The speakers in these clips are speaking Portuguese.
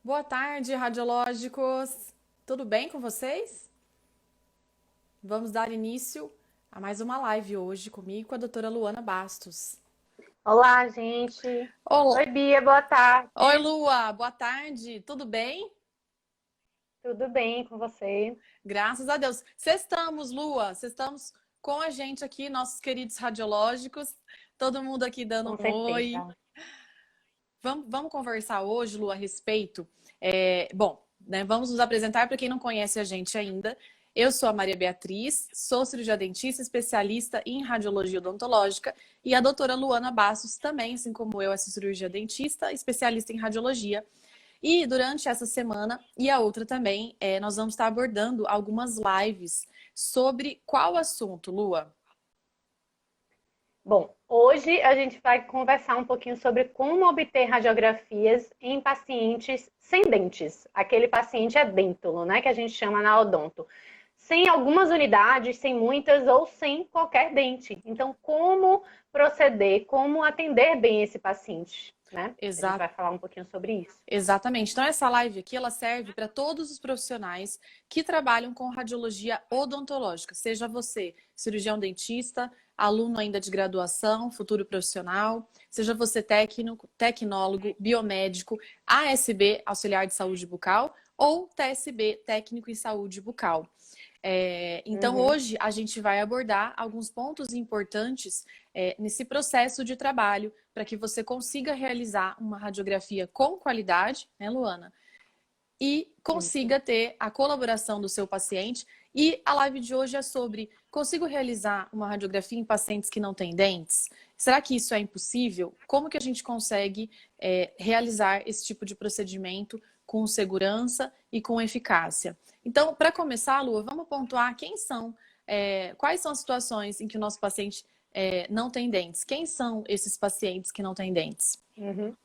Boa tarde, radiológicos. Tudo bem com vocês? Vamos dar início a mais uma live hoje comigo e com a doutora Luana Bastos. Olá, gente. Olá. Oi, Bia, boa Oi, tarde. Lua. Boa tarde. Tudo bem? Tudo bem com você? Graças a Deus. Sextamos, Lua. Sextamos com a gente aqui, nossos queridos radiológicos. Todo mundo aqui dando Com um oi. certeza. Vamos conversar hoje, Lu, a respeito. Bom, né, vamos nos apresentar para quem não conhece a gente ainda. Eu sou a Maria Beatriz, sou cirurgiã dentista, especialista em radiologia odontológica, e a doutora Luana Bastos também, assim como eu, é cirurgia dentista, especialista em radiologia. E durante essa semana e a outra também, nós vamos estar abordando algumas lives sobre qual assunto, Lua? Bom, hoje a gente vai conversar um pouquinho sobre como obter radiografias em pacientes sem dentes. Aquele paciente edêntulo, né, que a gente chama na odonto. Sem algumas unidades, sem muitas ou sem qualquer dente. Então, como proceder, como atender bem esse paciente, né? A gente vai falar um pouquinho sobre isso. Exatamente. Então, essa live aqui, ela serve para todos os profissionais que trabalham com radiologia odontológica. Seja você cirurgião dentista, aluno ainda de graduação, futuro profissional, seja você técnico, tecnólogo, biomédico, ASB, auxiliar de saúde bucal, ou TSB, técnico em saúde bucal. Então, Uhum. hoje a gente vai abordar alguns pontos importantes nesse processo de trabalho para que você consiga realizar uma radiografia com qualidade, né, Luana? E Isso. consiga ter a colaboração do seu paciente. E a live de hoje é sobre: consigo realizar uma radiografia em pacientes que não têm dentes? Será que isso é impossível? Como que a gente consegue realizar esse tipo de procedimento com segurança e com eficácia? Então, para começar, Lua, vamos pontuar quais são as situações em que o nosso paciente não tem dentes? Quem são esses pacientes que não têm dentes? Uhum.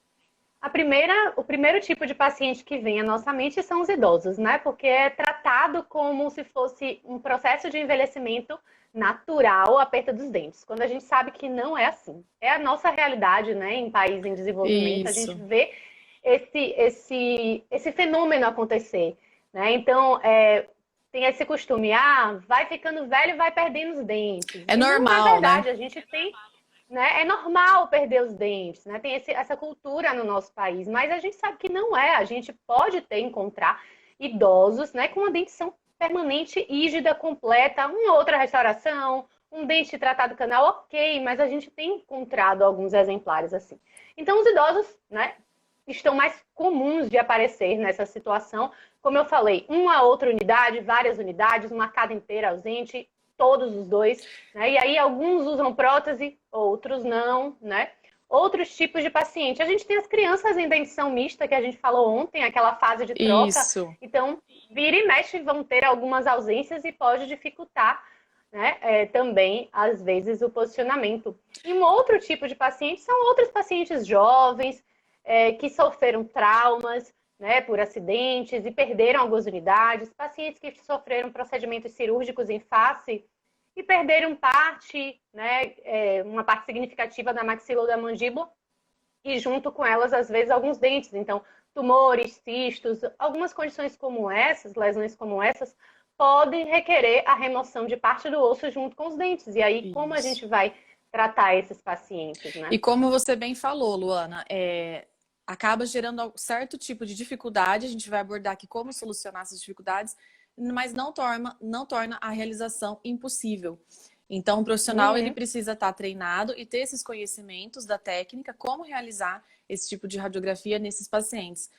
O primeiro tipo de paciente que vem à nossa mente são os idosos, né? Porque é tratado como se fosse um processo de envelhecimento natural, a perda dos dentes. Quando a gente sabe que não é assim. É a nossa realidade, né? Em país em desenvolvimento, a gente Isso. vê esse fenômeno acontecer, né? Então, tem esse costume, vai ficando velho, vai perdendo os dentes. É E não é normal, né? verdade, a gente tem, né? É normal perder os dentes, né? Tem essa cultura no nosso país, mas a gente sabe que não é. A gente pode encontrar idosos, né, com uma dentição permanente, rígida, completa, uma outra restauração, um dente tratado canal, ok, mas a gente tem encontrado alguns exemplares assim. Então, os idosos, né, estão mais comuns de aparecer nessa situação. Como eu falei, uma outra unidade, várias unidades, uma arcada inteira ausente, todos os dois, né? E aí alguns usam prótese, outros não, né? Outros tipos de paciente. A gente tem as crianças em dentição mista, que a gente falou ontem, aquela fase de troca. Isso. Então, vira e mexe vão ter algumas ausências e pode dificultar, né, também, às vezes, o posicionamento. E um outro tipo de paciente são outros pacientes jovens, que sofreram traumas, né, por acidentes e perderam algumas unidades, pacientes que sofreram procedimentos cirúrgicos em face e perderam parte, né, uma parte significativa da maxila ou da mandíbula, e junto com elas, às vezes, alguns dentes. Então, tumores, cistos, algumas condições como essas, lesões como essas, podem requerer a remoção de parte do osso junto com os dentes. E aí, como a Isso. gente vai tratar esses pacientes, né? E como você bem falou, Luana, acaba gerando certo tipo de dificuldade. A gente vai abordar aqui como solucionar essas dificuldades, mas não torna a realização impossível. Então, o profissional ele Uhum. precisa estar treinado e ter esses conhecimentos da técnica, como realizar esse tipo de radiografia nesses pacientes.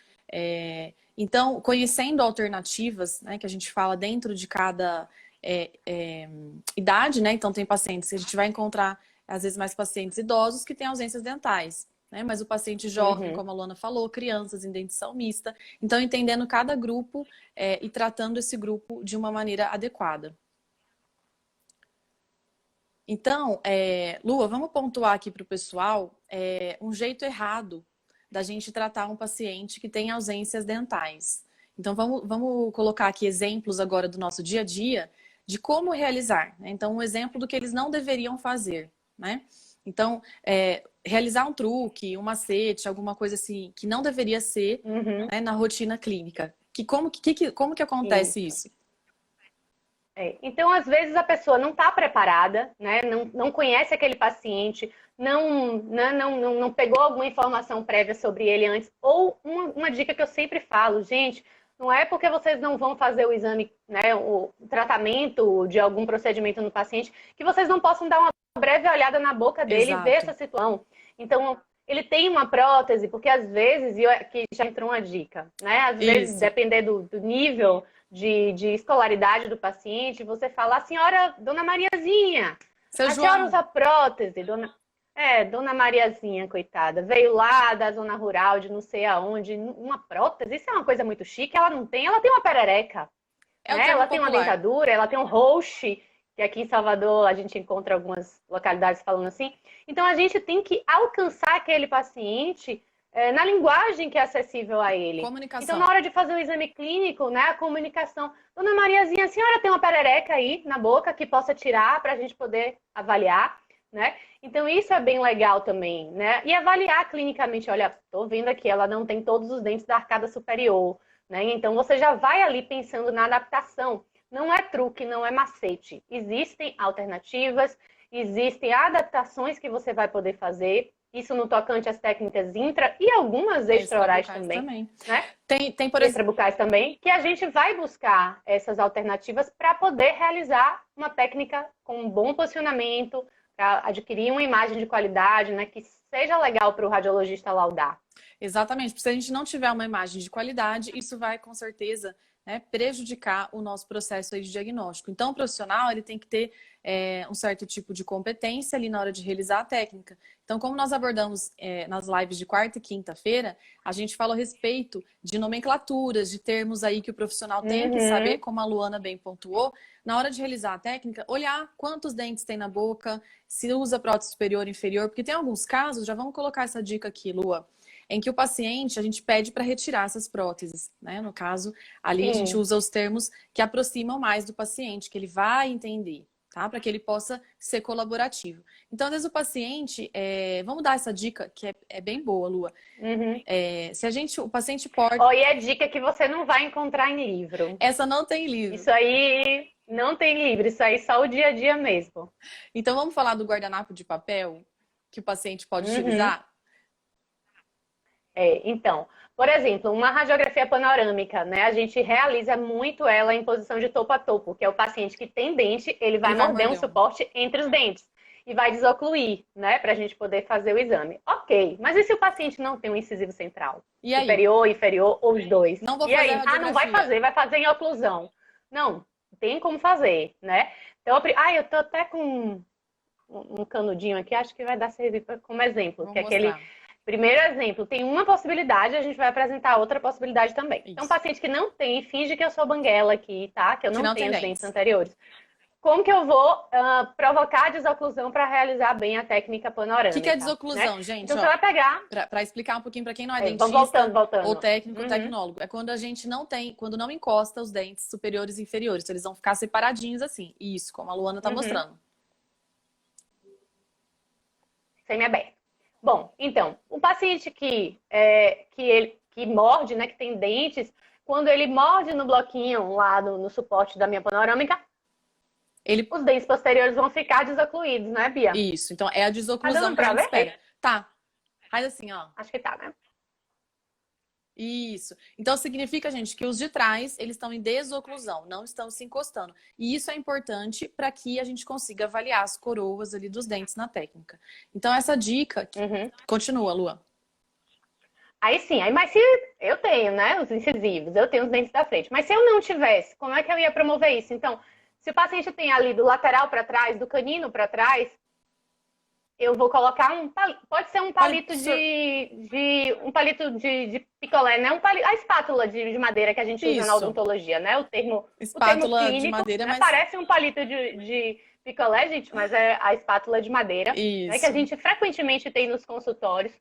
Então, conhecendo alternativas, né, que a gente fala dentro de cada idade, né? Então, tem pacientes que a gente vai encontrar às vezes mais pacientes idosos que têm ausências dentais, né? Mas o paciente jovem, Uhum. como a Luana falou, crianças em dentição mista. Então, entendendo cada grupo e tratando esse grupo de uma maneira adequada. Então, Lua, vamos pontuar aqui para o pessoal um jeito errado da gente tratar um paciente que tem ausências dentais. Então, vamos colocar aqui exemplos agora do nosso dia a dia de como realizar, né? Então, um exemplo do que eles não deveriam fazer, né? Então, realizar um truque, um macete, alguma coisa assim, que não deveria ser, Uhum. né, na rotina clínica. Como que acontece isso? Então, às vezes, a pessoa não está preparada, né? Não conhece aquele paciente, não pegou alguma informação prévia sobre ele antes. Ou uma dica que eu sempre falo, gente, não é porque vocês não vão fazer o exame, né, o tratamento de algum procedimento no paciente, que vocês não possam dar uma breve olhada na boca dele e ver Exato. essa situação. Então, ele tem uma prótese, porque às vezes, e aqui já entrou uma dica, né? Às vezes, Isso. depender do nível de escolaridade do paciente, você fala, a senhora, dona Mariazinha, Seu a senhora João, usa prótese, dona Mariazinha, coitada, veio lá da zona rural, de não sei aonde, uma prótese, isso é uma coisa muito chique, ela tem uma perereca, é o né? termo Ela tem uma popular. dentadura, ela tem um roche, que aqui em Salvador a gente encontra algumas localidades falando assim. Então a gente tem que alcançar aquele paciente na linguagem que é acessível a ele. Então, na Comunicação. hora de fazer o exame clínico, né, a comunicação. Dona Mariazinha, a senhora tem uma perereca aí na boca que possa tirar para a gente poder avaliar, né? Então, isso é bem legal também, né? E avaliar clinicamente, olha, estou vendo aqui, ela não tem todos os dentes da arcada superior, né? Então, você já vai ali pensando na adaptação. Não é truque, não é macete. Existem alternativas, existem adaptações que você vai poder fazer. Isso no tocante às técnicas intra e algumas extraorais Extrabucais também, também. né? Tem, por exemplo. Extrabucais também, que a gente vai buscar essas alternativas para poder realizar uma técnica com um bom posicionamento, para adquirir uma imagem de qualidade, né, que seja legal para o radiologista laudar. Exatamente, porque se a gente não tiver uma imagem de qualidade, isso vai com certeza, né, prejudicar o nosso processo aí de diagnóstico. Então, o profissional ele tem que ter um certo tipo de competência ali na hora de realizar a técnica. Então, como nós abordamos nas lives de quarta e quinta-feira, a gente fala a respeito de nomenclaturas, de termos aí que o profissional tem que saber, Uhum. como a Luana bem pontuou, na hora de realizar a técnica, olhar quantos dentes tem na boca, se usa prótese superior ou inferior, porque tem alguns casos, já vamos colocar essa dica aqui, Lua, em que o paciente, a gente pede para retirar essas próteses, né? No caso, ali a gente Sim. usa os termos que aproximam mais do paciente, que ele vai entender, tá? Para que ele possa ser colaborativo. Então, às vezes o paciente, vamos dar essa dica que é bem boa, Lua. Uhum. O paciente pode... Ó, e é dica que você não vai encontrar em livro. Essa não tem livro. Isso aí não tem livro, isso aí só o dia a dia mesmo. Então, vamos falar do guardanapo de papel que o paciente pode Uhum. utilizar? Então, por exemplo, uma radiografia panorâmica, né? A gente realiza muito ela em posição de topo a topo, que é o paciente que tem dente, ele vai Ele vai morder um morder um. suporte entre os dentes e vai desocluir, né? Para a gente poder fazer o exame. Ok, mas e se o paciente não tem um incisivo central? E aí? Superior, inferior ou os dois? Não vou E fazer a aí? Ah, não radiografia. vai fazer em oclusão. Não, tem como fazer, né? Então, eu tô até com um canudinho aqui, acho que vai dar servir como exemplo, Vou que é aquele mostrar. primeiro exemplo. Tem uma possibilidade, a gente vai apresentar outra possibilidade também. Então, Isso. paciente que não tem, finge que eu sou banguela aqui, tá? Que eu Que não não tem tenho os dentes dentes. anteriores. Como que eu vou provocar a desoclusão para realizar bem a técnica O que é panorâmica, né? desoclusão, gente? Então, você Ó, vai pegar... para explicar um pouquinho para quem não é vamos dentista ou voltando. técnico, Uhum. tecnólogo, é quando a gente não tem, quando não encosta os dentes superiores e inferiores, eles vão ficar separadinhos assim. Isso, como a Luana tá Uhum. mostrando. Semi-aberto. Bom, então, o paciente que morde, né, que tem dentes, quando ele morde no bloquinho lá no suporte da minha panorâmica, Ele, os dentes posteriores vão ficar desocluídos, né, Bia? isso, então é a Tá desoclusão dando que a pra gente ver? espera. Tá, faz assim, ó. Acho que tá, né? Isso. Então significa, gente, que os de trás, eles estão em desoclusão, não estão se encostando. E isso é importante para que a gente consiga avaliar as coroas ali dos dentes na técnica. Então essa dica, Uhum. continua, Lua. Aí sim, mas se eu tenho, né, os incisivos, eu tenho os dentes da frente, mas se eu não tivesse, como é que eu ia promover isso? Então, se o paciente tem ali do lateral para trás, do canino para trás, eu vou colocar pode ser um palito de picolé, né? A espátula de madeira que a gente usa na Isso. odontologia, né? O termo Espátula de clínico, madeira, né? mas Parece um palito de picolé, gente, mas é a espátula de madeira, né? Que a isso. gente frequentemente tem nos consultórios.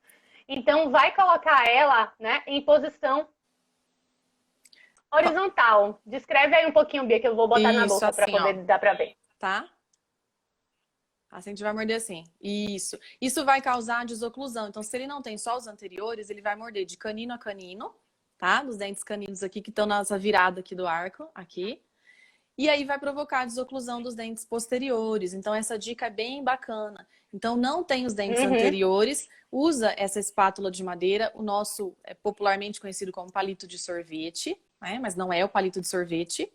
Então, vai colocar ela, né, em posição horizontal. Descreve aí um pouquinho, Bia, que eu vou botar na Isso, boca para assim, ó, poder dar para ver. tá? A paciente vai morder assim. Isso. Isso vai causar desoclusão. Então, se ele não tem só os anteriores, ele vai morder de canino a canino, tá? Dos dentes caninos aqui, que estão nessa virada aqui do arco, aqui. E aí vai provocar a desoclusão dos dentes posteriores. Então, essa dica é bem bacana. Então, não tem os dentes anteriores, usa essa espátula de madeira, o nosso é popularmente conhecido como palito de sorvete, né? Mas não é o palito de sorvete.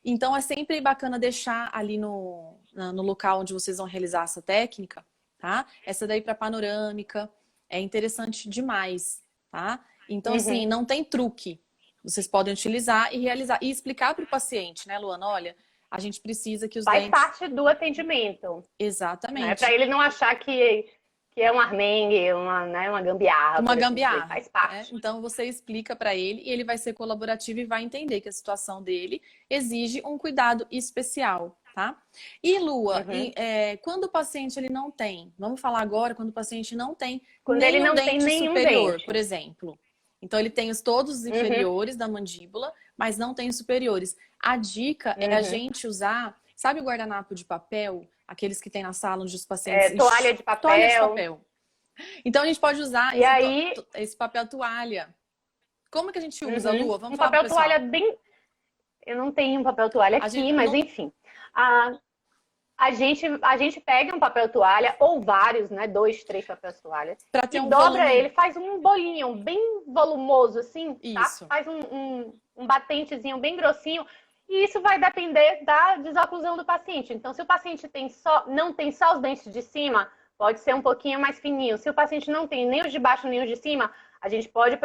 Então, é sempre bacana deixar ali no local onde vocês vão realizar essa técnica, tá? Essa daí para panorâmica é interessante demais, tá? Então, assim, não tem truque. Vocês podem utilizar e realizar. E explicar para o paciente, né, Luana? Olha, a gente precisa que os Faz dentes... parte do atendimento. Né? Exatamente. Para ele não achar que é um armengue, uma gambiarra. Uma gambiarra. Faz parte. Então, você explica para ele e ele vai ser colaborativo e vai entender que a situação dele exige um cuidado especial, tá? E, Lua, quando o paciente ele não tem, vamos falar agora, quando o paciente não tem quando ele não tem dente nenhum superior, dente. por exemplo. Então, ele tem todos os inferiores da mandíbula, mas não tem os superiores. A dica é a gente usar, sabe o guardanapo de papel? Aqueles que tem na sala onde os pacientes... Toalha de papel. Toalha de papel. Então, a gente pode usar esse papel toalha. Como que a gente usa, Lua? Vamos falar papel pro pessoal. toalha bem... Eu não tenho um papel toalha aqui, mas enfim. A gente pega um papel toalha, ou vários, né? 2, 3 papéis toalha. E dobra ele, faz um bolinho bem volumoso, assim, tá? Faz um batentezinho bem grossinho. E isso vai depender da desoclusão do paciente. Então, se o paciente não tem só os dentes de cima, pode ser um pouquinho mais fininho. Se o paciente não tem nem os de baixo nem os de cima, a gente pode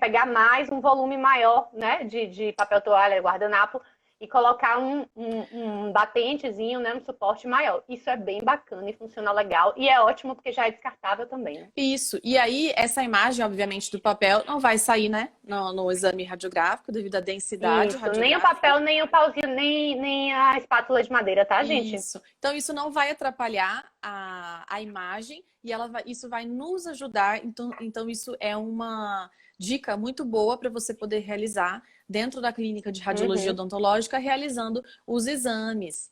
pegar mais um volume maior, né, de papel toalha, guardanapo, e colocar um batentezinho, né, um suporte maior. Isso é bem bacana e funciona legal. E é ótimo porque já é descartável também, né? Isso. E aí, essa imagem, obviamente, do papel não vai sair, né, no exame radiográfico devido à densidade radiográfica. Nem o papel, nem o pauzinho, nem a espátula de madeira, tá, gente? Isso. Então, isso não vai atrapalhar a imagem e isso vai nos ajudar. Então, isso é uma dica muito boa para você poder realizar dentro da clínica de radiologia odontológica, realizando os exames.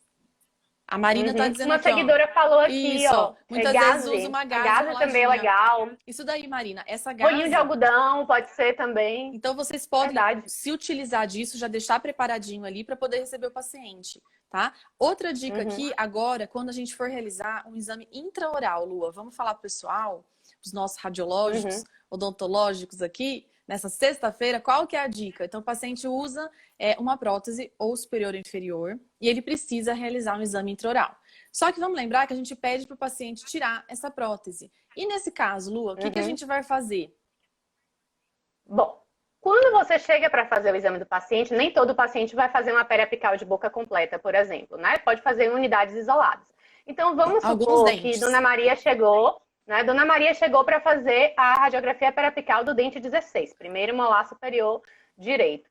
A Marina está dizendo uma aqui, seguidora falou aqui, isso, ó. muitas vezes usa uma gaze Gaze também é legal. Isso daí, Marina, essa gaze... Bolinho de algodão pode ser também. Então, vocês podem se utilizar disso, já deixar preparadinho ali para poder receber o paciente, tá? Outra dica aqui, agora, quando a gente for realizar um exame intraoral, Lua, vamos falar pro pessoal, os nossos radiológicos, odontológicos aqui, nessa sexta-feira, qual que é a dica? Então, o paciente usa uma prótese ou superior ou inferior e ele precisa realizar um exame intraoral. Só que vamos lembrar que a gente pede para o paciente tirar essa prótese. E nesse caso, Lua, o que a gente vai fazer? Bom, quando você chega para fazer o exame do paciente, nem todo paciente vai fazer uma periapical de boca completa, por exemplo, né? Pode fazer em unidades isoladas. Então, vamos supor que Dona Maria chegou... Né? Dona Maria chegou para fazer a radiografia periapical do dente 16, primeiro molar superior direito.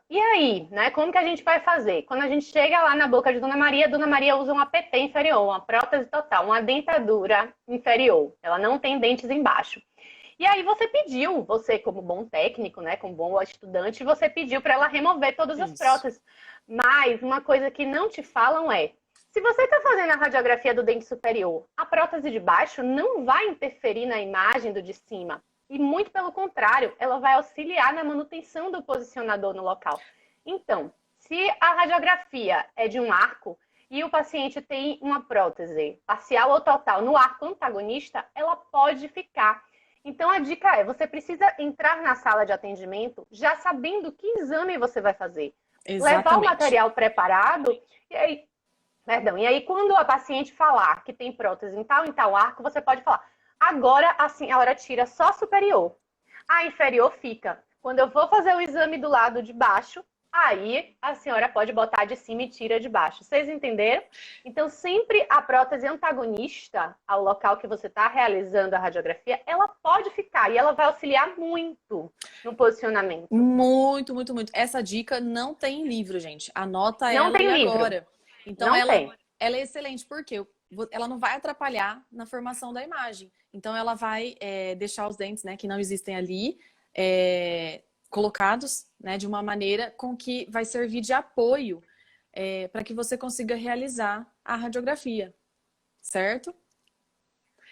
E aí, né? Como que a gente vai fazer? Quando a gente chega lá na boca de Dona Maria usa um APT inferior, uma prótese total, uma dentadura inferior. Ela não tem dentes embaixo. E aí você como bom técnico, né, como bom estudante, você pediu para ela remover todas as próteses. Mas uma coisa que não te falam é, se você está fazendo a radiografia do dente superior, a prótese de baixo não vai interferir na imagem do de cima. E muito pelo contrário, ela vai auxiliar na manutenção do posicionador no local. Então, se a radiografia é de um arco e o paciente tem uma prótese parcial ou total no arco antagonista, ela pode ficar. Então, a dica é, você precisa entrar na sala de atendimento já sabendo que exame você vai fazer. Exatamente. Levar o material preparado e aí, quando a paciente falar que tem prótese em tal arco, você pode falar, agora a senhora tira só superior. A inferior fica. Quando eu vou fazer o exame do lado de baixo, aí a senhora pode botar de cima e tira de baixo. Vocês entenderam? Então, sempre a prótese antagonista ao local que você está realizando a radiografia, ela pode ficar e ela vai auxiliar muito no posicionamento. Muito, muito, muito. Essa dica não tem livro, gente. Anota ela agora. Então, ela é excelente, porque ela não vai atrapalhar na formação da imagem. Então, ela vai deixar os dentes, né, que não existem ali, colocados, né, de uma maneira com que vai servir de apoio para que você consiga realizar a radiografia, certo?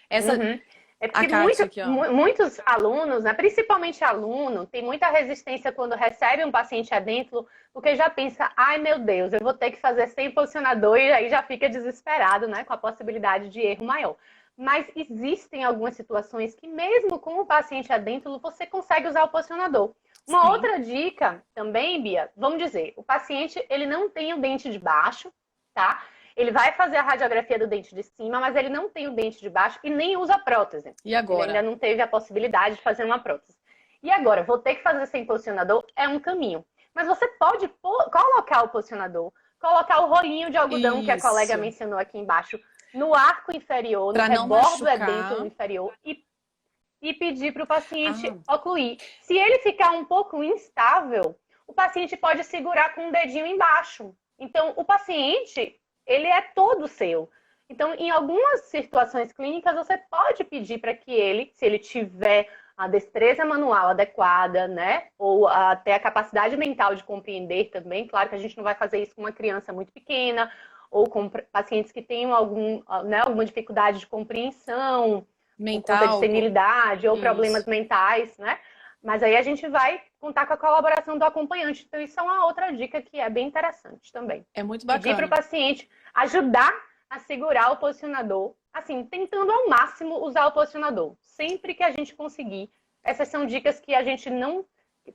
Essa, Uhum. É a porque Kátia aqui, ó. muitos alunos, né, principalmente aluno, tem muita resistência quando recebe um paciente adentro, porque já pensa, ai meu Deus, eu vou ter que fazer sem posicionador e aí já fica desesperado, né, com a possibilidade de erro maior. Mas existem algumas situações que mesmo com o paciente adentro, você consegue usar o posicionador. Uma Sim. outra dica também, Bia, vamos dizer, o paciente ele não tem o dente de baixo, tá? Ele vai fazer a radiografia do dente de cima, mas ele não tem o dente de baixo e nem usa prótese. E Ele ainda agora? não teve a possibilidade de fazer uma prótese. E agora, vou ter que fazer sem posicionador? É um caminho. Mas você pode colocar o posicionador, colocar o rolinho de algodão que a colega Isso. mencionou aqui embaixo, no arco inferior, no Para não rebordo edêntulo machucar. inferior e pedir para o paciente Ah, ocluir. Se ele ficar um pouco instável, o paciente pode segurar com o dedinho embaixo. Então, o paciente, ele é todo seu. Então, em algumas situações clínicas, você pode pedir para que ele, se ele tiver a destreza manual adequada, né? Ou até a capacidade mental de compreender também. Claro que a gente não vai fazer isso com uma criança muito pequena, ou com pacientes que tenham alguma dificuldade de compreensão, por conta de mental. senilidade ou problemas Isso. mentais, né? Mas aí a gente vai contar com a colaboração do acompanhante. Então, isso é uma outra dica que é bem interessante também. É muito Pedir para o bacana. paciente ajudar a segurar o posicionador, assim, tentando ao máximo usar o posicionador. Sempre que a gente conseguir. Essas são dicas que a gente não,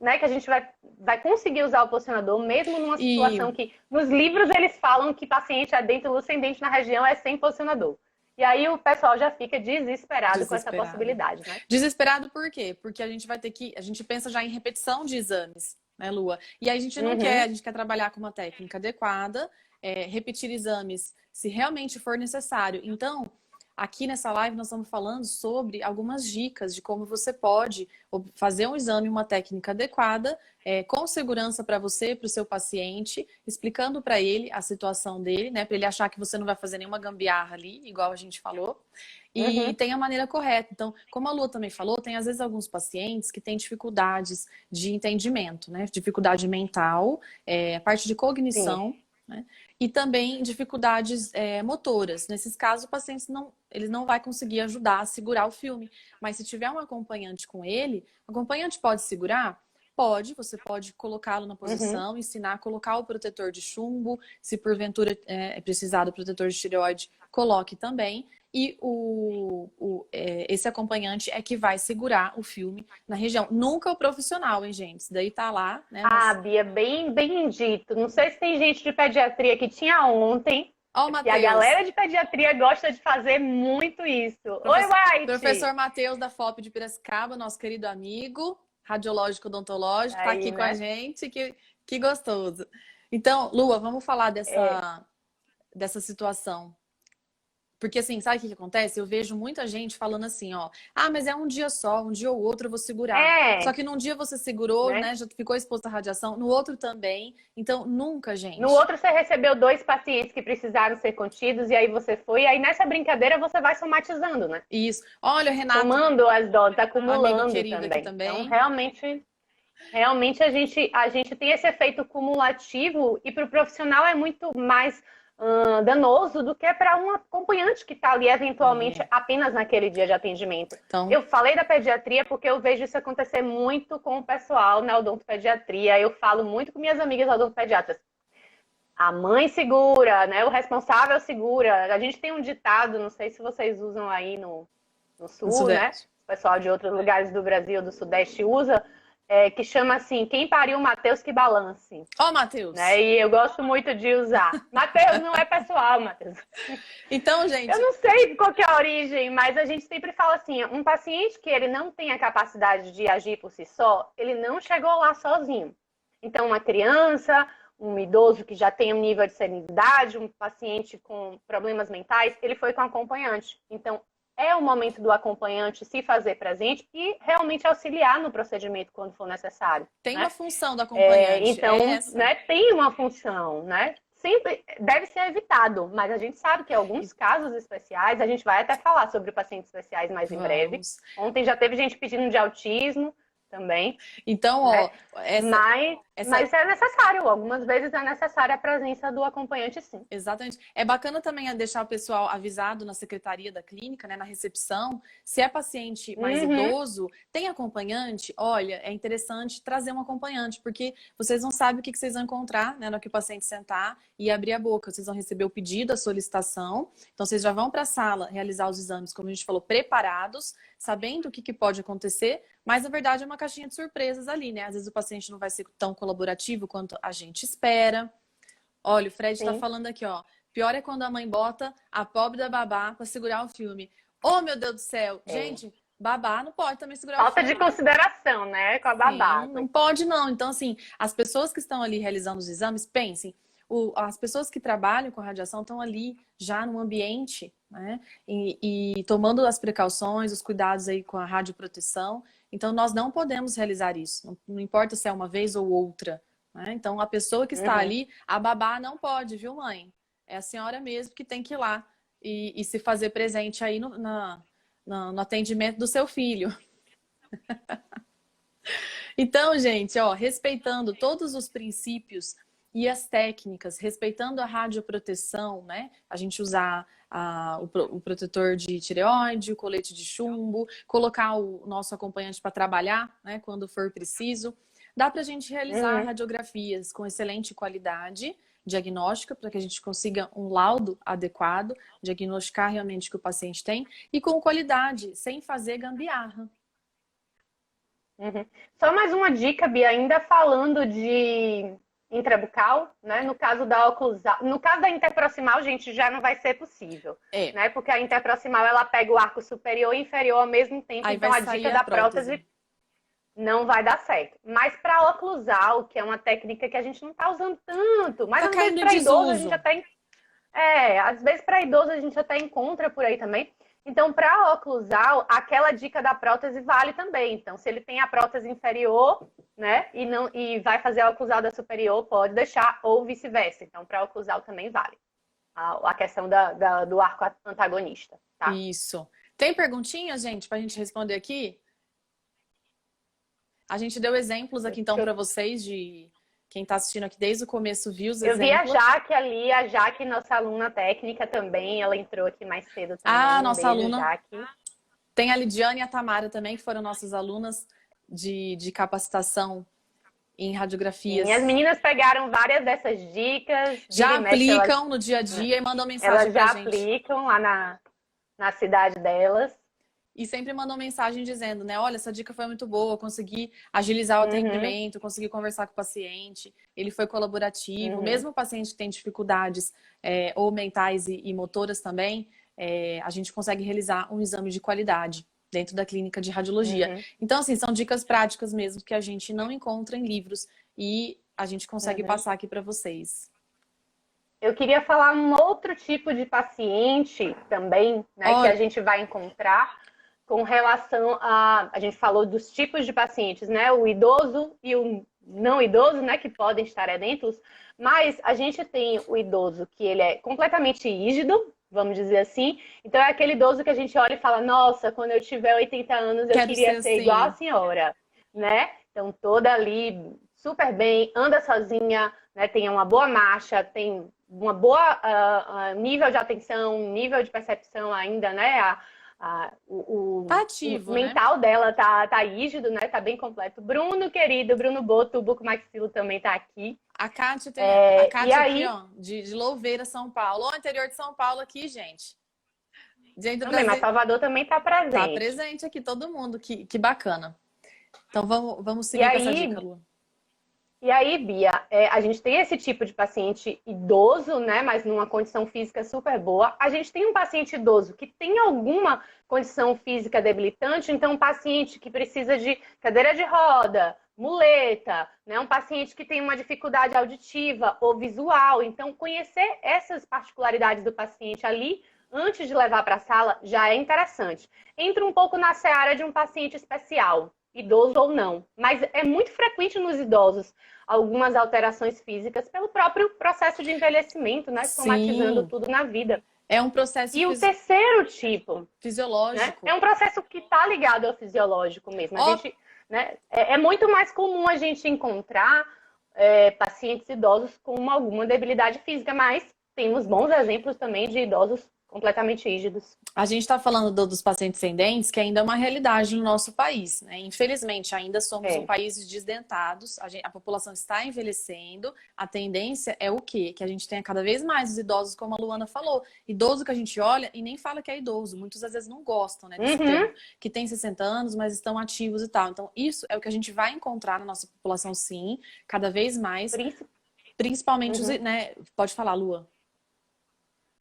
né, que a gente vai conseguir usar o posicionador, mesmo numa E situação que, nos livros, eles falam que paciente adentro lucendente na região é sem posicionador. E aí o pessoal já fica desesperado com essa desesperado. possibilidade, né? Desesperado por quê? Porque a gente vai ter que. A gente pensa já em repetição de exames, né, Lua? E aí a gente não quer, Uhum. a gente quer trabalhar com uma técnica adequada, repetir exames se realmente for necessário. Então, aqui nessa live nós estamos falando sobre algumas dicas de como você pode fazer um exame, uma técnica adequada, com segurança para você, para o seu paciente, explicando para ele a situação dele, né? Para ele achar que você não vai fazer nenhuma gambiarra ali, igual a gente falou. E Uhum. tem a maneira correta. Então, como a Lu também falou, tem às vezes alguns pacientes que têm dificuldades de entendimento, né? Dificuldade mental, parte de Sim. cognição, né? E também dificuldades motoras. Nesses casos, o paciente ele não vai conseguir ajudar a segurar o filme. Mas se tiver um acompanhante com ele, o acompanhante pode segurar? Pode, você pode colocá-lo na Uhum. posição, ensinar a colocar o protetor de chumbo, se porventura precisar do protetor de tireoide, coloque também. E esse acompanhante é que vai segurar o filme na região. Nunca o profissional, hein, gente? Isso daí tá lá, né? Ah, Bia, bem dito. Não sei se tem gente de pediatria que tinha ontem, Ó, o e a Matheus. galera de pediatria gosta de fazer muito isso. Oi, Professor White! Matheus da FOP de Piracicaba, nosso querido amigo, radiológico odontológico, tá Aí, aqui com a né? gente, que gostoso. Então, Lua, vamos falar É, dessa situação. Porque assim, sabe o que acontece? Eu vejo muita gente falando assim, ó, ah, mas é um dia só, um dia ou outro eu vou segurar. Só é, que num dia você segurou, né? né, já ficou exposto à radiação, no outro também. Então, nunca, No gente. outro você recebeu 2 pacientes que precisaram ser contidos, e aí você foi, e aí nessa brincadeira você vai somatizando, né? Isso. Olha, o Renato, Somando as doses, amigo acumulando querido aqui também. Então, também. realmente a gente tem esse efeito cumulativo e para o profissional é muito mais danoso do que para um acompanhante que está ali eventualmente É. apenas naquele dia de atendimento. Então, Eu falei da pediatria porque eu vejo isso acontecer muito com o pessoal na odontopediatria. Eu falo muito com minhas amigas odontopediatras. A mãe segura, né? O responsável segura. A gente tem um ditado, não sei se vocês usam aí no no sul, né? Sudeste. O pessoal de outros lugares do Brasil, do Sudeste, usa, que chama assim, quem pariu Mateus que balance. Ó, Matheus. Né? E eu gosto muito de usar. Mateus não é pessoal, Mateus. Então, Eu gente, não sei qual que é a origem, mas a gente sempre fala assim, um paciente que ele não tem a capacidade de agir por si só, ele não chegou lá sozinho. Então, uma criança, um idoso que já tem um nível de senilidade, um paciente com problemas mentais, ele foi com acompanhante. Então, é o momento do acompanhante se fazer presente e realmente auxiliar no procedimento quando for necessário, tem uma né? função do acompanhante, é Então, essa. né, tem uma função, né? Sempre deve ser evitado, mas a gente sabe que em alguns casos especiais, a gente vai até falar sobre pacientes especiais mais em breve. Vamos. Ontem já teve gente pedindo de autismo também, Então, né? ó, essa, Mas Mas é necessário, algumas vezes é necessária a presença do acompanhante, sim. Exatamente. É bacana também deixar o pessoal avisado na secretaria da clínica, né, na recepção, se é paciente mais idoso, tem acompanhante, olha, é interessante trazer um acompanhante, porque vocês não sabem o que vocês vão encontrar, né, no que o paciente sentar e abrir a boca. Vocês vão receber o pedido, a solicitação, então vocês já vão para a sala realizar os exames, como a gente falou, preparados, sabendo o que pode acontecer, mas na verdade é uma caixinha de surpresas ali, né? Às vezes o paciente não vai ser tão colaborativo quanto a gente espera. Olha, o Fred tá falando aqui, ó. Pior é quando a mãe bota a pobre da babá pra segurar o filme. Oh, meu Deus do céu. Gente, babá não pode também segurar o filme. Falta de consideração, né, com a babá. Sim, não pode não. Então, assim, as pessoas que estão ali realizando os exames, pensem, as pessoas que trabalham com radiação estão ali já no ambiente, né? E tomando as precauções, os cuidados aí com a radioproteção. Então, nós não podemos realizar isso. Não importa se é uma vez ou outra. Né? Então, a pessoa que está ali, a babá não pode, viu, mãe? É a senhora mesmo que tem que ir lá e se fazer presente aí no atendimento do seu filho. Então, gente, ó, respeitando todos os princípios e as técnicas, respeitando a radioproteção, né? A gente usar o protetor de tireoide, o colete de chumbo, colocar o nosso acompanhante para trabalhar, né? Quando for preciso. Dá para a gente realizar radiografias com excelente qualidade diagnóstica, para que a gente consiga um laudo adequado, diagnosticar realmente o que o paciente tem, e com qualidade, sem fazer gambiarra. Só mais uma dica, Bia, ainda falando de intrabucal, né? No caso da oclusal, no caso da interproximal, gente, já não vai ser possível, né? Porque a interproximal ela pega o arco superior e inferior ao mesmo tempo, aí então a dica da prótese não vai dar certo. Mas para oclusal, que é uma técnica que a gente não está usando tanto, mas às vezes para idoso a gente até às vezes para idoso a gente até encontra por aí também. Então, para oclusal, aquela dica da prótese vale também. Então, se ele tem a prótese inferior, né, e vai fazer a oclusal da superior, pode deixar, ou vice-versa. Então, para oclusal também vale a questão do arco antagonista. Tá? Isso. Tem perguntinhas, gente, para a gente responder aqui? A gente deu exemplos aqui, então, para vocês de quem está assistindo aqui desde o começo viu os exemplos. Eu vi a Jaque ali, a Jaque, nossa aluna técnica também, ela entrou aqui mais cedo também. Nossa aluna. Jaque. Tem a Lidiane e a Tamara também, que foram nossas alunas de capacitação em radiografias. E as meninas pegaram várias dessas dicas. Já aplicam no dia a dia e mandam mensagem pra gente. Elas já aplicam lá na cidade delas. E sempre mandam mensagem dizendo, né? Olha, essa dica foi muito boa, consegui agilizar o atendimento, consegui conversar com o paciente, ele foi colaborativo. Mesmo o paciente que tem dificuldades ou mentais e motoras também, a gente consegue realizar um exame de qualidade dentro da clínica de radiologia. Então, assim, são dicas práticas mesmo que a gente não encontra em livros e a gente consegue passar aqui para vocês. Eu queria falar um outro tipo de paciente também, né, que a gente vai encontrar com relação a gente falou dos tipos de pacientes, né, o idoso e o não idoso, né, que podem estar edentos, mas a gente tem o idoso que ele é completamente rígido, vamos dizer assim, então é aquele idoso que a gente olha e fala, nossa, quando eu tiver 80 anos eu queria ser igual a senhora, né, então toda ali super bem, anda sozinha, né, tem uma boa marcha, tem uma boa nível de atenção, nível de percepção ainda, né, tá ativo, o mental dela tá rígido, né? Tá bem completo. Bruno, querido, Bruno Boto, o Bucomaxilo também tá aqui. A Kátia tem a Kátia aqui, ó, de Louveira, São Paulo. Ó, interior de São Paulo aqui, gente. Mas Salvador também tá presente. Tá presente aqui, todo mundo. Que bacana. Então vamos seguir com essa dica, Lu. E aí, Bia, a gente tem esse tipo de paciente idoso, né, mas numa condição física super boa. A gente tem um paciente idoso que tem alguma condição física debilitante, então um paciente que precisa de cadeira de roda, muleta, né, um paciente que tem uma dificuldade auditiva ou visual. Então, conhecer essas particularidades do paciente ali antes de levar para a sala já é interessante. Entra um pouco na seara de um paciente especial, idoso ou não, mas é muito frequente nos idosos algumas alterações físicas pelo próprio processo de envelhecimento, né? Somatizando tudo na vida. É um processo o terceiro tipo fisiológico. Né? É um processo que está ligado ao fisiológico mesmo. A gente, né? É muito mais comum a gente encontrar pacientes idosos com alguma debilidade física, mas temos bons exemplos também de idosos completamente rígidos. A gente está falando dos pacientes sem dentes, que ainda é uma realidade no nosso país, né? Infelizmente, ainda somos um país de desdentados, a população está envelhecendo, a tendência é o quê? Que a gente tenha cada vez mais os idosos, como a Luana falou. Idoso que a gente olha e nem fala que é idoso, muitos às vezes não gostam, né, desse termo, que tem 60 anos, mas estão ativos e tal. Então, isso é o que a gente vai encontrar na nossa população, sim, cada vez mais, principalmente os, né? Pode falar, Lua.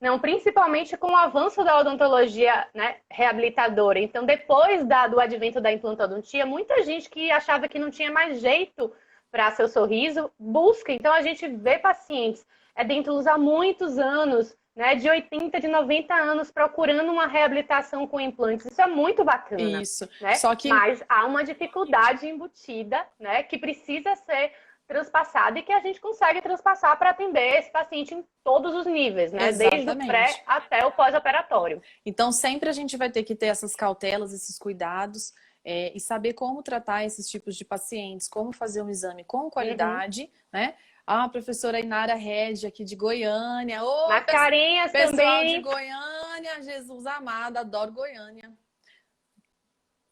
Não, principalmente com o avanço da odontologia, né, reabilitadora. Então, depois do advento da implantodontia, muita gente que achava que não tinha mais jeito para seu sorriso, busca. Então, a gente vê pacientes dentos há muitos anos, né, de 80, de 90 anos, procurando uma reabilitação com implantes. Isso é muito bacana. Isso. Né? Só que... Mas há uma dificuldade embutida, né, que precisa ser transpassada e que a gente consegue transpassar para atender esse paciente em todos os níveis, né? Exatamente. Desde o pré até o pós-operatório. Então, sempre a gente vai ter que ter essas cautelas, esses cuidados e saber como tratar esses tipos de pacientes, como fazer um exame com qualidade, né? A professora Inara Regi, aqui de Goiânia. Ô, Mascarenhas pessoal também. de Goiânia, Jesus amado, adoro Goiânia.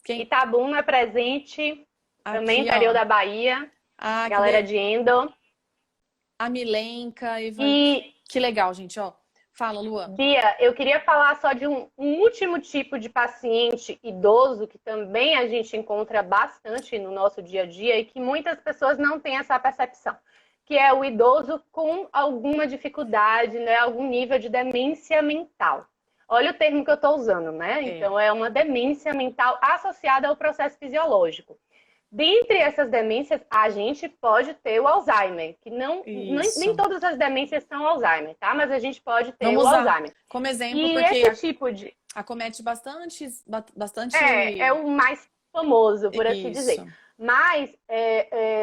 Itabuna presente, aqui, também interior da Bahia. Galera de Endo. A Milenka, E... que legal, gente, ó. Fala, Lua. Bia, eu queria falar só de um último tipo de paciente idoso que também a gente encontra bastante no nosso dia a dia e que muitas pessoas não têm essa percepção, que é o idoso com alguma dificuldade, né, algum nível de demência mental. Olha o termo que eu estou usando, né? Então, é uma demência mental associada ao processo fisiológico. Dentre essas demências, a gente pode ter o Alzheimer, que nem todas as demências são Alzheimer, tá? Mas a gente pode ter o Alzheimer. Como exemplo, e porque esse tipo de... acomete bastante... É o mais famoso, por assim dizer. Mas,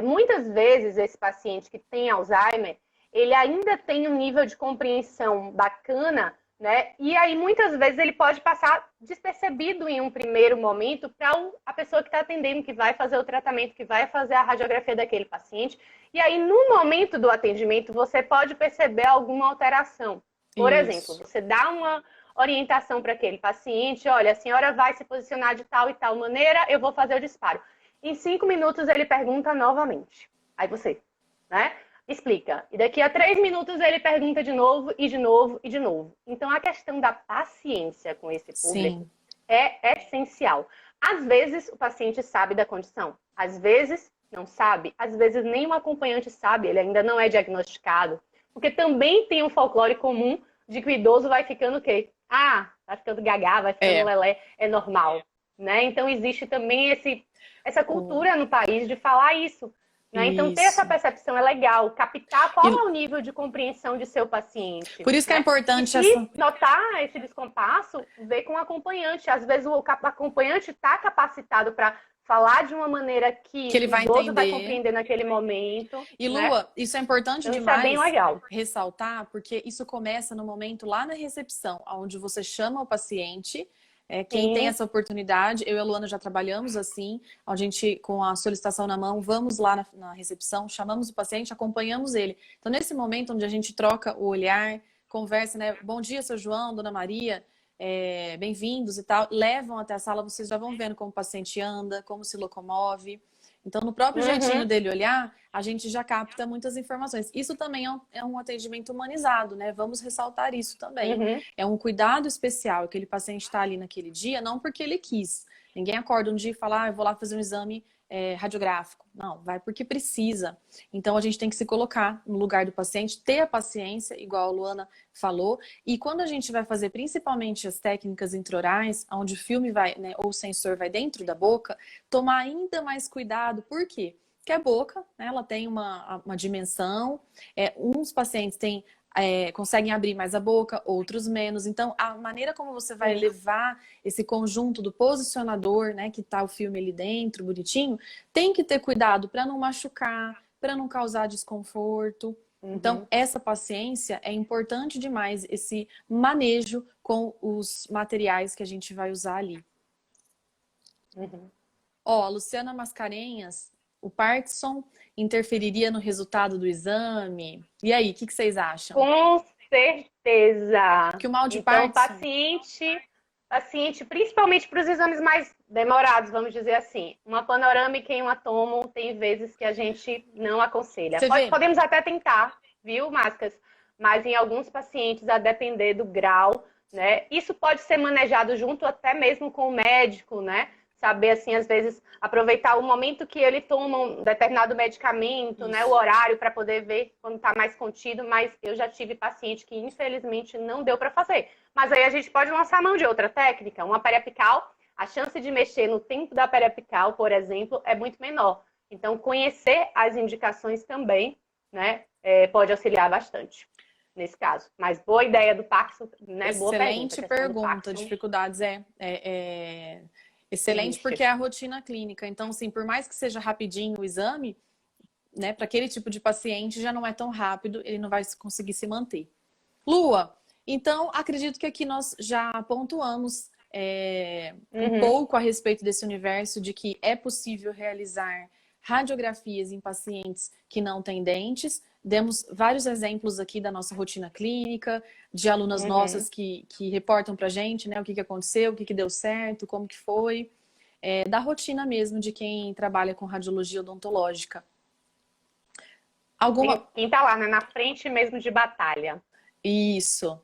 muitas vezes, esse paciente que tem Alzheimer, ele ainda tem um nível de compreensão bacana, né? E aí, muitas vezes, ele pode passar despercebido em um primeiro momento para a pessoa que está atendendo, que vai fazer o tratamento, que vai fazer a radiografia daquele paciente. E aí, no momento do atendimento, você pode perceber alguma alteração. Por exemplo, você dá uma orientação para aquele paciente, olha, a senhora vai se posicionar de tal e tal maneira, eu vou fazer o disparo. Em 5 minutos, ele pergunta novamente. Aí você, né? Explica. E daqui a 3 minutos ele pergunta de novo, e de novo, e de novo. Então, a questão da paciência com esse público é essencial. Às vezes, o paciente sabe da condição. Às vezes, não sabe. Às vezes, nem o acompanhante sabe. Ele ainda não é diagnosticado. Porque também tem um folclore comum de que o idoso vai ficando o quê? Ah, vai ficando gagá, vai ficando lelé. É normal. Né? Então, existe também essa cultura no país de falar isso. Né? Então, ter essa percepção é legal, captar qual é o nível de compreensão de seu paciente. Por isso que é importante e se notar esse descompasso, ver com o acompanhante. Às vezes, o acompanhante está capacitado para falar de uma maneira que ele o idoso vai compreender naquele momento. E, Lua, isso é importante então, demais isso é bem legal. ressaltar, porque isso começa no momento lá na recepção, onde você chama o paciente. Quem tem essa oportunidade, eu e a Luana já trabalhamos assim, a gente com a solicitação na mão, vamos lá na recepção, chamamos o paciente, acompanhamos ele. Então, nesse momento onde a gente troca o olhar, conversa, né? Bom dia, seu João, dona Maria, bem-vindos e tal. Levam até a sala, vocês já vão vendo como o paciente anda, como se locomove. Então, no próprio jeitinho dele olhar, a gente já capta muitas informações. Isso também é um atendimento humanizado, né? Vamos ressaltar isso também. É um cuidado especial. Aquele paciente está ali naquele dia, não porque ele quis. Ninguém acorda um dia e fala, eu vou lá fazer um exame radiográfico. Não, vai porque precisa. Então, a gente tem que se colocar no lugar do paciente, ter a paciência, igual a Luana falou. E quando a gente vai fazer, principalmente as técnicas intraorais, onde o filme vai, né, ou o sensor vai dentro da boca, tomar ainda mais cuidado. Por quê? Porque a boca, né, ela tem uma dimensão. Uns pacientes conseguem abrir mais a boca, outros menos. Então, a maneira como você vai levar esse conjunto do posicionador, né, que tá o filme ali dentro, bonitinho, tem que ter cuidado para não machucar, para não causar desconforto. Então, essa paciência é importante demais, esse manejo com os materiais que a gente vai usar ali. Ó, a Luciana Mascarenhas O Parkinson interferiria no resultado do exame? E aí, o que vocês acham? Com certeza. Que o mal de Então, Parkinson... paciente, principalmente para os exames mais demorados, vamos dizer assim. Uma panorâmica em uma tomo, tem vezes que a gente não aconselha. Você vê? Podemos até tentar, viu, Máscaras? Mas em alguns pacientes, a depender do grau, né? Isso pode ser manejado junto até mesmo com o médico, né? Saber, assim, às vezes, aproveitar o momento que ele toma um determinado medicamento, né? O horário para poder ver quando está mais contido. Mas eu já tive paciente que, infelizmente, não deu para fazer. Mas aí a gente pode lançar mão de outra técnica. Uma periapical, a chance de mexer no tempo da periapical, por exemplo, é muito menor. Então, conhecer as indicações também, né? Pode auxiliar bastante nesse caso. Mas boa ideia do Parkinson, né? Boa Excelente pergunta. Parkinson. Dificuldades excelente, Existe. porque é a rotina clínica. Então, assim, por mais que seja rapidinho o exame, né, para aquele tipo de paciente já não é tão rápido, ele não vai conseguir se manter. Lua, então acredito que aqui nós já pontuamos um pouco a respeito desse universo de que é possível realizar radiografias em pacientes que não têm dentes. Demos vários exemplos aqui da nossa rotina clínica, de alunas nossas que reportam pra gente, né, o que aconteceu, o que deu certo, como que foi. Da rotina mesmo de quem trabalha com radiologia odontológica. Quem tá lá, né, na frente mesmo de batalha. Isso.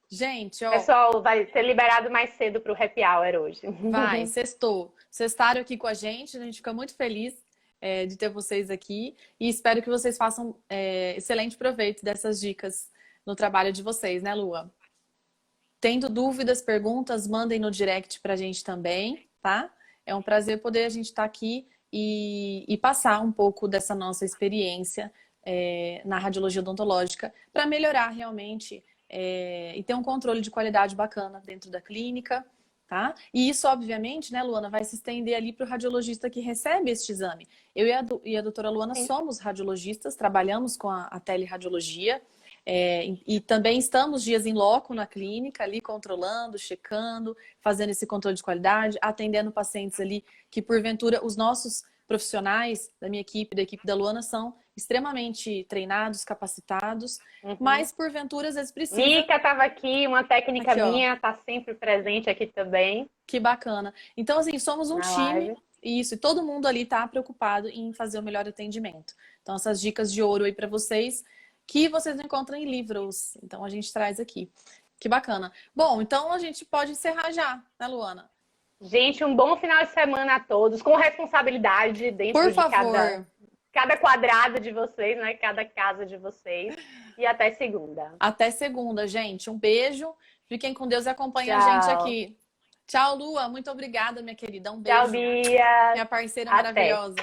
Gente, ó... Pessoal, vai ser liberado mais cedo pro happy hour hoje. Vai, sextou. Sextaram aqui com a gente fica muito feliz de ter vocês aqui e espero que vocês façam excelente proveito dessas dicas no trabalho de vocês, né, Lua? Tendo dúvidas, perguntas, mandem no direct pra gente também, tá? É um prazer poder a gente estar aqui e passar um pouco dessa nossa experiência na radiologia odontológica para melhorar realmente e ter um controle de qualidade bacana dentro da clínica, tá? E isso, obviamente, né, Luana, vai se estender ali para o radiologista que recebe este exame. Eu e a doutora Luana somos radiologistas, trabalhamos com a teleradiologia, e também estamos dias em loco na clínica, ali controlando, checando, fazendo esse controle de qualidade, atendendo pacientes ali que, porventura, os nossos profissionais da minha equipe, da equipe da Luana, são extremamente treinados, capacitados, mas, porventura, às vezes precisa... Mica estava aqui, uma técnica aqui, minha, está sempre presente aqui também. Que bacana. Então, assim, somos um time, isso, e todo mundo ali está preocupado em fazer o melhor atendimento. Então, essas dicas de ouro aí para vocês, que vocês não encontram em livros. Então, a gente traz aqui. Que bacana. Bom, então a gente pode encerrar já, né, Luana? Gente, um bom final de semana a todos, com responsabilidade dentro de cada quadrado de vocês, né? Cada casa de vocês. E até segunda. Até segunda, gente. Um beijo. Fiquem com Deus e acompanhem a gente aqui. Tchau, Lua. Muito obrigada, minha querida. Um beijo. Tchau, Bia. Minha parceira maravilhosa.